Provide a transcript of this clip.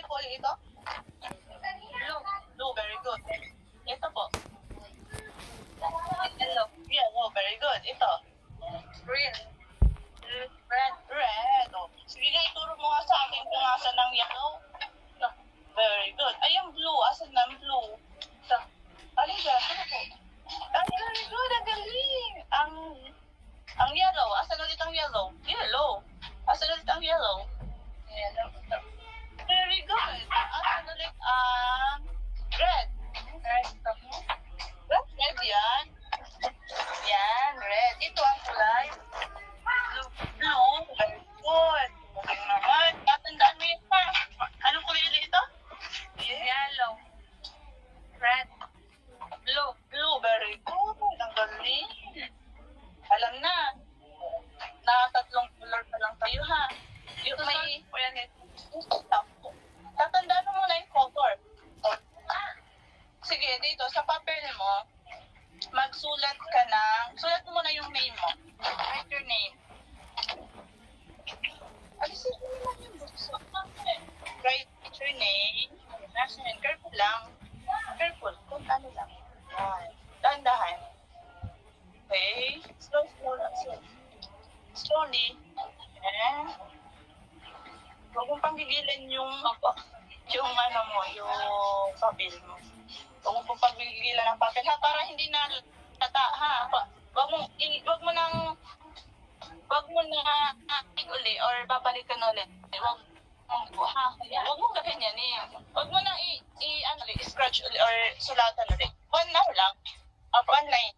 yung kulay ito? Blue. Blue, very good. Ito po. Yellow. Yellow, very good. Ito. Green. Red. Red. Oh. Sige nga, ituro mo nga sa akin kung asan ng yellow. Ito. Very good. Ay, ang blue. Asan ng blue? Ito. Alin dyan? Ito po. Ay, very good. Ang galing. Ang yellow. Asan ulit ang yellow? Yellow. Asan ulit ang yellow? Yellow. Ito. Very good. Asan ulit ang red? Red. Ito. Red. Red yan. Yan. Red. Ito ang kulay. Blue. Blue. Very good. Okay naman. Tatandaan mo yun pa. Anong kulay ulit ito? Yellow. Red. Blue. Blue. Very good. Ang galing. Alam na. Tatlong color pa lang tayo, ha? Yung may... Tatandaan mo muna yung color. Sige, dito, sa papel mo, magsulat ka ng... Sulat mo muna yung name mo. Write your name. Alisin mo naman yung bukso. Write your name. Careful lang. Careful. Kung ano lang. Dahan-dahan. Okay. Slow lang. Slowly. And huwag mong panggigilan yung ano mo, yung papel mo. Huwag mong panggigilan ng papel, ha, para hindi na tata, ha. Huwag mo na uli or babalikan ulit. Huwag mong gaganyanin. Huwag mo na i-scratch uli or sulatan ulit. One line.